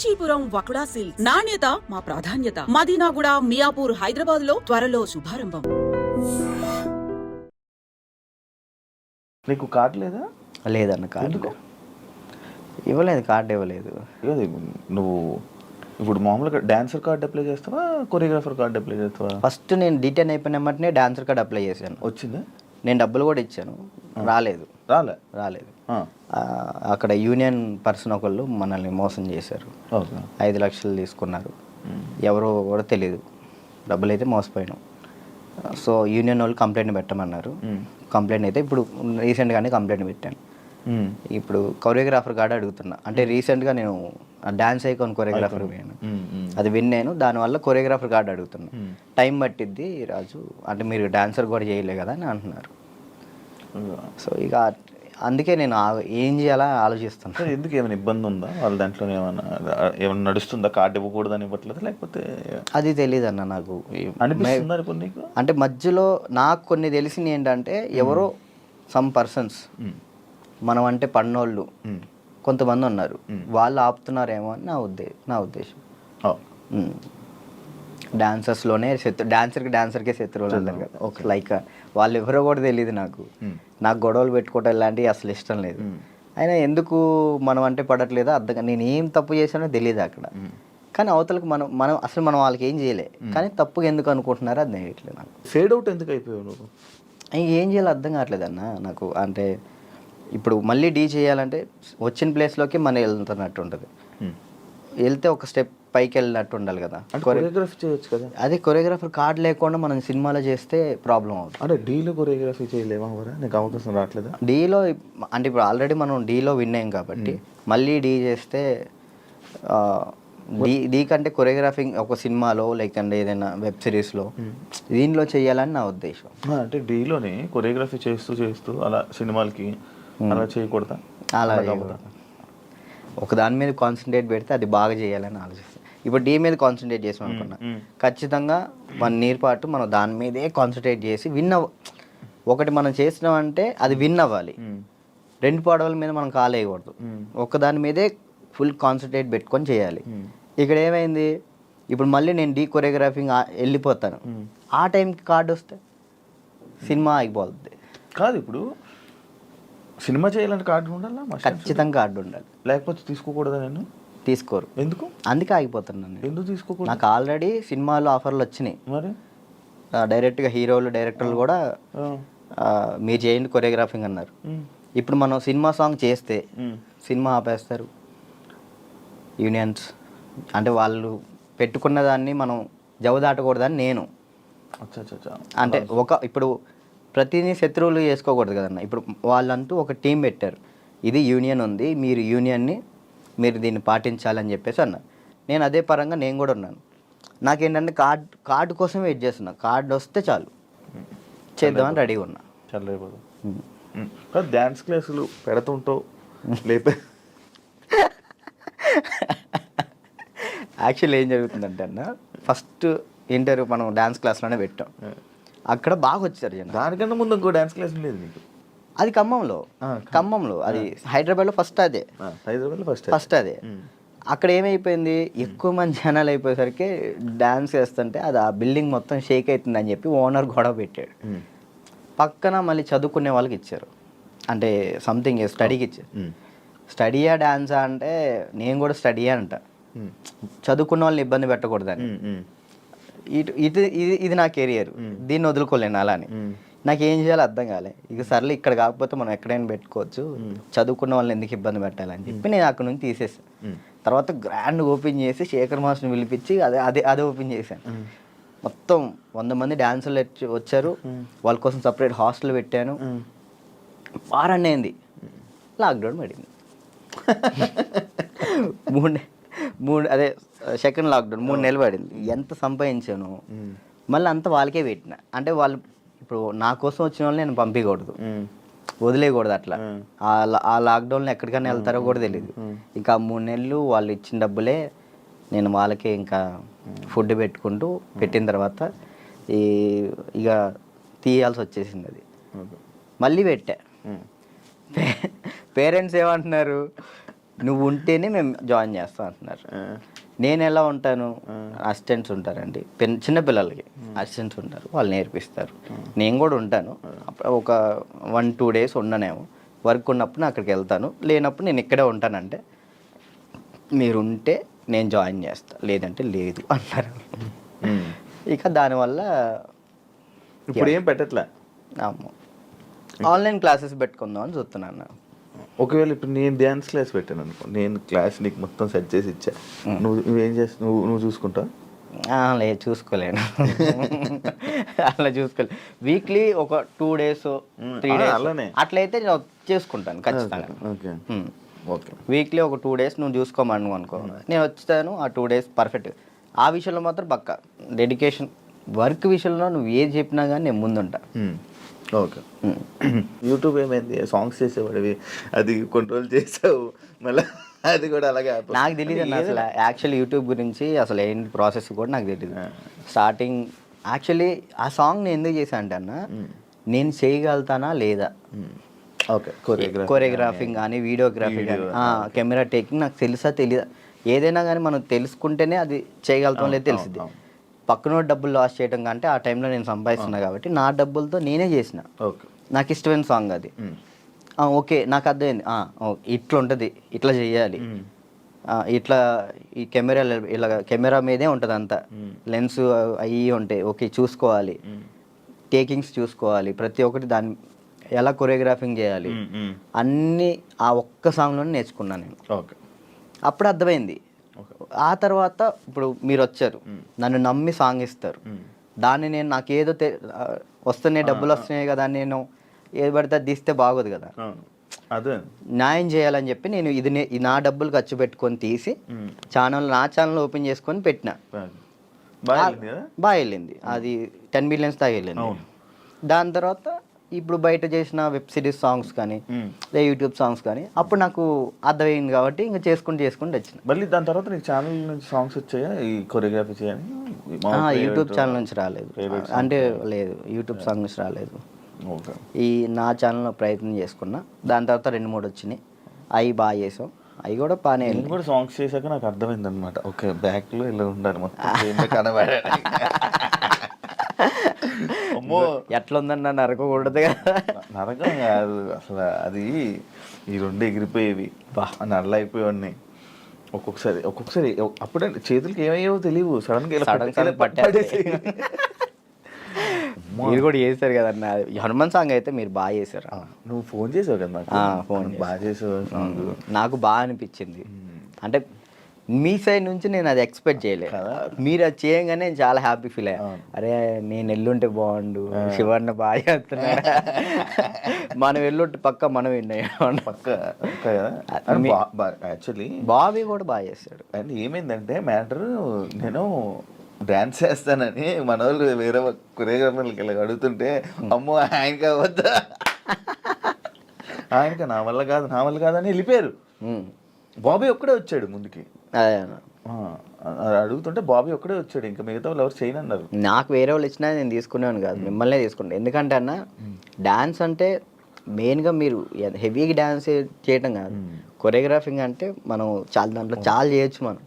Kanchipuram వకుడా silks నాణ్యత మా ప్రాధాన్యత. మదీనాగూడ, మియాపూర్, హైదరాబాద్ లో త్వరలో శుభారంభం. నీకు కార్డు లేదా? లేదన్న కార్డు ఇవ్వలేదు, కార్డు ఇవ్వలేదు. నువ్వు ఇప్పుడు మామూలుగా డాన్సర్ కార్డు అప్లై చేస్తావా, కొరియోగ్రాఫర్ కార్డు అప్లై చేస్తావా? ఫస్ట్ నేను డీటెయిన్ అయిపోయిన వెంటనే డాన్సర్ కార్డు అప్లై చేశాను. వచ్చిందా? నేను డబ్బులు కూడా ఇచ్చాను, రాలేదు. అక్కడ యూనియన్ పర్సన్ ఒకళ్ళు మనల్ని మోసం చేశారు. 5 లక్షలు తీసుకున్నారు. ఎవరో కూడా తెలియదు. డబ్బులు అయితే మోసపోయాను. సో యూనియన్ వాళ్ళు కంప్లైంట్ పెట్టమన్నారు. కంప్లైంట్ అయితే ఇప్పుడు రీసెంట్గానే కంప్లైంట్ పెట్టాను. ఇప్పుడు కొరియోగ్రాఫర్ కార్డు అడుగుతున్నా. అంటే రీసెంట్గా నేను డాన్స్ ఐకాన్ కొరియోగ్రాఫర్ పోయాను, అది విన్నాను. దానివల్ల కొరియోగ్రాఫర్ కార్డు అడుగుతున్నా. టైం పట్టిద్ది రాజు, అంటే మీరు డాన్సర్ కూడా చేయలే కదా అని అంటున్నారు. సో ఇక అందుకే నేను ఏం చేయాలా ఆలోచిస్తాను. ఎందుకు ఏమైనా ఇబ్బంది ఉందా వాళ్ళ దాంట్లో? ఏమైనా నడుస్తుందా? కార్డు ఇవ్వకూడదని ఇవ్వట్లేదు లేకపోతే? అది తెలియదు అన్న నాకు. అంటే మధ్యలో నాకు కొన్ని తెలిసింది ఏంటంటే, ఎవరో సమ్ పర్సన్స్ మనం అంటే పన్నోళ్ళు కొంతమంది ఉన్నారు, వాళ్ళు ఆపుతున్నారేమో అని నా ఉద్దేశం. డాన్సర్స్లోనే డాన్సర్కే శత్రువులు అంటారు కదా, లైక్ వాళ్ళు ఎవరో కూడా తెలియదు నాకు. గొడవలు పెట్టుకోవటం ఇలాంటివి అసలు ఇష్టం లేదు. అయినా ఎందుకు మనం అంటే పడట్లేదో అర్థం. నేను ఏం తప్పు చేశానో తెలియదు అక్కడ. కానీ అవతలకు మనం అసలు మనం వాళ్ళకి ఏం చేయలే, కానీ తప్పుగా ఎందుకు అనుకుంటున్నారో అది తెలియట్లేదు నాకు. ఫేడ్ అవుట్ ఎందుకు అయిపోయావు నువ్వు? ఏం చేయాలో అర్థం కావట్లేదు అన్న నాకు. అంటే ఇప్పుడు మళ్ళీ డీ చేయాలంటే వచ్చిన ప్లేస్లోకి మనం వెళ్తున్నట్టు ఉంటుంది. వెళ్తే ఒక స్టెప్ పైకి వెళ్ళినట్టు ఉండాలి కదా. కొరియోగ్రఫీ చేయొచ్చు కదా. అదే కొరియోగ్రాఫర్ కార్డు లేకుండా మనం సినిమాలో చేస్తే ప్రాబ్లం అవుతుంది. అంటే డీలో కొరియోగ్రఫీ చేయలేమా? నీకు అవకాశం రావట్లేదా డీలో? అంటే ఇప్పుడు ఆల్రెడీ మనం డీలో విన్ అయ్యాం కాబట్టి మళ్ళీ డీ చేస్తే డీ కంటే కొరియోగ్రాఫింగ్ ఒక సినిమాలో లైక్ అంటే ఏదైనా వెబ్ సిరీస్లో దీనిలో చేయాలని నా ఉద్దేశం. అంటే డీలోనే కొరియోగ్రఫీ చేస్తూ అలా సినిమాలకి అలా చేయకూడదా? అలా ఒక దాని మీద కాన్సన్ట్రేట్ పెడితే అది బాగా చేయాలని ఆలోచిస్తాను. ఇప్పుడు డీ మీద కాన్సన్ట్రేట్ చేసాం అనుకున్నా, ఖచ్చితంగా 1 year పాటు మనం దాని మీదే కాన్సన్ట్రేట్ చేసి ఒకటి మనం చేసినామంటే అది విన్ అవ్వాలి. 2 పడవల మీద మనం కాలేయకూడదు, ఒక దాని మీదే ఫుల్ కాన్సన్ట్రేట్ పెట్టుకొని చేయాలి. ఇక్కడ ఏమైంది, ఇప్పుడు మళ్ళీ నేను డీ కొరియోగ్రాఫింగ్ వెళ్ళిపోతాను, ఆ టైంకి కార్డు వస్తే సినిమా ఆగిపోతుంది. కాదు, ఇప్పుడు సినిమా చేయాలంటే కార్డు ఉండాలా? ఖచ్చితంగా కార్డు ఉండాలి, లేకపోతే తీసుకోకూడదా? నేను తీసుకోరు. ఎందుకు? అందుకే ఆగిపోతున్నాను. ఎందుకు తీసుకోకూడదు? నాకు ఆల్రెడీ సినిమాలో ఆఫర్లు వచ్చినాయి. మరి డైరెక్ట్గా హీరోలు డైరెక్టర్లు కూడా మీరు చేయండి కొరియోగ్రాఫింగ్ అన్నారు. ఇప్పుడు మనం సినిమా సాంగ్ చేస్తే సినిమా ఆపేస్తారు యూనియన్స్. అంటే వాళ్ళు పెట్టుకున్న దాన్ని మనం జవదాటకూడదని నేను. అంటే ఇప్పుడు ప్రతిదీ శత్రువులు చేసుకోకూడదు కదన్న. ఇప్పుడు వాళ్ళంటూ ఒక టీం పెట్టారు, ఇది యూనియన్ ఉంది, మీరు దీన్ని పాటించాలని చెప్పేసి అన్నారు. నేను అదే పరంగా నేను కూడా ఉన్నాను. నాకేంటంటే కార్డు కోసం వెయిట్ చేస్తున్నా. కార్డు వస్తే చాలు చేద్దామని రెడీగా ఉన్నా. చాలా డ్యాన్స్ క్లాసులు పెడుతుంటావు లేపే. యాక్చువల్లీ ఏం జరుగుతుందంటే అన్న, ఫస్ట్ ఇంటర్వ్యూ మనం డ్యాన్స్ క్లాస్లోనే పెట్టాం. అక్కడ బాగా వచ్చారు జనం. దానికన్నా ముందు ఇంకో డ్యాన్స్ క్లాస్ లేదు నీకు? అది ఖమ్మంలో అది హైదరాబాద్లో ఫస్ట్ అదే. అక్కడ ఏమైపోయింది, ఎక్కువ మంది జనాలు అయిపోయేసరికి డ్యాన్స్ చేస్తుంటే అది ఆ బిల్డింగ్ మొత్తం షేక్ అవుతుందని చెప్పి ఓనర్ గొడవ పెట్టాడు. పక్కన మళ్ళీ చదువుకునే వాళ్ళకి ఇచ్చారు, అంటే సంథింగ్ స్టడీకి ఇచ్చారు. స్టడీయా డ్యాన్సా అంటే నేను కూడా స్టడీయా అంట, చదువుకున్న వాళ్ళని ఇబ్బంది పెట్టకూడదని. ఇది నా కెరియర్, దీన్ని వదులుకోలేను అలాని. నాకు ఏం చేయాలో అర్థం కాలే. ఇక సర్లే ఇక్కడ కాకపోతే మనం ఎక్కడైనా పెట్టుకోవచ్చు, చదువుకున్న వాళ్ళని ఎందుకు ఇబ్బంది పెట్టాలని చెప్పి నేను అక్కడ నుంచి తీసేసాను. తర్వాత గ్రాండ్ ఓపెన్ చేసి శేఖర్ మాస్టర్ని పిలిపించి అదే ఓపెన్ చేశాను. మొత్తం 100 మంది డాన్సర్లు వచ్చారు, వాళ్ళ కోసం సపరేట్ హాస్టల్ పెట్టాను. వారాన్ని అయింది, లాక్డౌన్ పడింది. అదే సెకండ్ లాక్డౌన్ 3 నెలలు పడింది. ఎంత సంపాదించాను మళ్ళీ అంతా వాళ్ళకే పెట్టిన. అంటే వాళ్ళు ఇప్పుడు నా కోసం వచ్చిన వాళ్ళని నేను పంపించకూడదు, వదిలేయకూడదు. అట్లా ఆ లాక్డౌన్లో ఎక్కడికైనా వెళ్తారో కూడా తెలియదు. ఇంకా 3 నెలలు వాళ్ళు ఇచ్చిన డబ్బులే నేను వాళ్ళకే ఇంకా ఫుడ్ పెట్టుకుంటూ పెట్టిన తర్వాత ఇక తీయాల్సి వచ్చేసింది. అది మళ్ళీ పెట్టా. పేరెంట్స్ ఏమంటున్నారు, నువ్వు ఉంటేనే మేము జాయిన్ చేస్తాం అంటున్నారు. నేను ఎలా ఉంటాను, అసిస్టెంట్స్ ఉంటారండి, చిన్నపిల్లలకి అసిస్టెంట్స్ ఉంటారు, వాళ్ళు నేర్పిస్తారు. నేను కూడా ఉంటాను, ఒక 1-2 డేస్ ఉండనేమో. వర్క్ ఉన్నప్పుడు నేను అక్కడికి వెళ్తాను, లేనప్పుడు నేను ఇక్కడే ఉంటానంటే మీరు ఉంటే నేను జాయిన్ చేస్తా, లేదంటే లేదు అన్నారు. ఇక దానివల్ల ఇప్పుడు ఏం పెట్టట్లే. ఆన్లైన్ క్లాసెస్ పెట్టుకుందాం అని చూస్తున్నాను. ఒకవేళ ఇప్పుడు నేను డ్యాన్స్ క్లాస్ పెట్టాను అనుకో, నేను క్లాస్ నీకు మొత్తం సెట్ చేసి ఇచ్చా, నువ్వేం చేస్తావు? నువ్వు చూసుకుంటావు? లేదు, చూసుకోలేను. అలా చూసుకోలేదు. వీక్లీ ఒక 2 days 3 days అలానే అట్లయితే నేను చేసుకుంటాను ఖచ్చితంగా. Okay okay. వీక్లీ ఒక 2 days నువ్వు చూసుకోమను అనుకో, నేను వచ్చాను ఆ 2 days పర్ఫెక్ట్. ఆ విషయంలో మాత్రం పక్కా డెడికేషన్. వర్క్ విషయంలో నువ్వు ఏది చెప్పినా కానీ నేను ముందుంటా. ఓకే. యూట్యూబ్ ఏమైంది? సాంగ్స్ చేసేవాడివి, అది కంట్రోల్ చేసావు, మళ్ళీ అది కూడా అలాగే నాకు తెలియదు అన్న అసలు. యాక్చువల్లీ యూట్యూబ్ గురించి అసలు ఏంటి ప్రాసెస్ కూడా నాకు తెలియదు. స్టార్టింగ్ యాక్చువల్లీ ఆ సాంగ్ నేను ఎందుకు చేశాను అంటే అన్న, నేను చేయగలుగుతానా లేదా, ఓకే, కొరియోగ్రాఫింగ్ కానీ వీడియోగ్రఫీ కానీ కెమెరా టేకింగ్ నాకు తెలుసా తెలియదా, ఏదైనా కానీ మనం తెలుసుకుంటేనే అది చేయగలుగుతాం లేదు తెలిసింది. పక్కన డబ్బులు లాస్ చేయడం కంటే ఆ టైంలో నేను సంపాదిస్తున్నా కాబట్టి నా డబ్బులతో నేనే చేసిన. ఓకే, నాకు ఇష్టమైన సాంగ్ అది. ఓకే, నాకు అర్థమైంది, ఇట్లా ఉంటుంది, ఇట్లా చేయాలి, ఇట్లా ఈ కెమెరా మీదే ఉంటుంది అంతా, లెన్స్ అవి ఉంటాయి, ఓకే చూసుకోవాలి, టేకింగ్స్ చూసుకోవాలి, ప్రతి ఒక్కటి దాన్ని ఎలా కొరియోగ్రాఫింగ్ చేయాలి అన్నీ ఆ ఒక్క సాంగ్లోనే నేర్చుకున్నాను నేను. ఓకే, అప్పుడు అర్థమైంది. ఆ తర్వాత ఇప్పుడు మీరు వచ్చారు, నన్ను నమ్మి సాంగ్ ఇస్తారు, దాన్ని నేను నాకేదో వస్తున్నాయి, డబ్బులు వస్తున్నాయి కదా, నేను ఏది పడితే అది తీస్తే బాగోదు కదా, అదే న్యాయం చేయాలని చెప్పి నేను ఇది నా డబ్బులు ఖర్చు పెట్టుకొని తీసి నా ఛానల్ ఓపెన్ చేసుకొని పెట్టిన. బాగా వెళ్ళింది, అది 10 millions దాకా వెళ్ళింది. దాని తర్వాత ఇప్పుడు బయట చేసిన వెబ్ సిరీస్ సాంగ్స్ కానీ లేదా యూట్యూబ్ సాంగ్స్ కానీ అప్పుడు నాకు అర్థమైంది కాబట్టి ఇంకా చేసుకుంటూ వచ్చిన. మళ్ళీ దాని తర్వాత నీకు ఛానల్ నుంచి సాంగ్స్ వచ్చాయా ఈ కొరియోగ్రఫీ చేయని? యూట్యూబ్ ఛానల్ నుంచి రాలేదు, అంటే లేదు, యూట్యూబ్ సాంగ్ నుంచి రాలేదు. ఈ నా ఛానల్లో ప్రయత్నం చేసుకున్నా, దాని తర్వాత 2-3 వచ్చినాయి, అవి బాగా చేసాం, అవి కూడా బాగానే. నేను కూడా సాంగ్స్ చేశాక నాకు అర్థమైంది అనమాట, ఓకే బ్యాక్లో ఇలా ఉండాలి మొత్తం కనబడే. అమ్మో ఎట్లా ఉందన్న నరకకూడదు కదా. నరకం కాదు అసలు, అది ఈ 2 ఎగిరిపోయేవి, నల్ల అయిపోయేవాడిని. ఒక్కొక్కసారి అప్పుడే చేతులకి ఏమయ్యేవో తెలియవు, సడన్గా పట్టేసి. మీరు కూడా చేశారు కదన్న హనుమాన్ సాంగ్, అయితే మీరు బాగా చేశారు. నువ్వు ఫోన్ చేసావు కదా నాకు, ఫోన్ బాగా చేసావు, నాకు బాగా అనిపించింది. అంటే మీ సైడ్ నుంచి నేను అది ఎక్స్పెక్ట్ చేయలేదు, మీరు అది చేయగానే నేను చాలా హ్యాపీ ఫీల్ అయ్యా. అరే నేను ఎల్లుంటే బాగుండు, శివన్న బాగా చేస్తున్నాడు, మనం ఎల్లుంటే పక్క మనం యాక్చువల్లీ బాబీ కూడా బాగా చేస్తాడు. అండ్ ఏమైందంటే మ్యాటర్, నేను డాన్స్ చేస్తానని మన వాళ్ళు వేరే కొరియోగ్రాఫర్లకి ఇలా అడుగుతుంటే, అమ్మో ఆయనకి అవద్దా, ఆయనకి నా వల్ల కాదని వెళ్ళిపోయారు. బాబీ ఒక్కడే వచ్చాడు ముందుకి, అడుగుతుంటే బాబీ ఒక్కడే వచ్చాడు, ఇంకా మిగతా వాళ్ళు ఎవరు చేయనన్నారు. నాకు వేరే వాళ్ళు ఇచ్చినా నేను తీసుకునేవాను కాదు, మిమ్మల్నే తీసుకుంటాను. ఎందుకంటే అన్న డాన్స్ అంటే మెయిన్గా మీరు హెవీగా డాన్స్ చేయటం కాదు, కొరియోగ్రాఫింగ్ అంటే మనం దాంట్లో చాలా చేయొచ్చు మనం.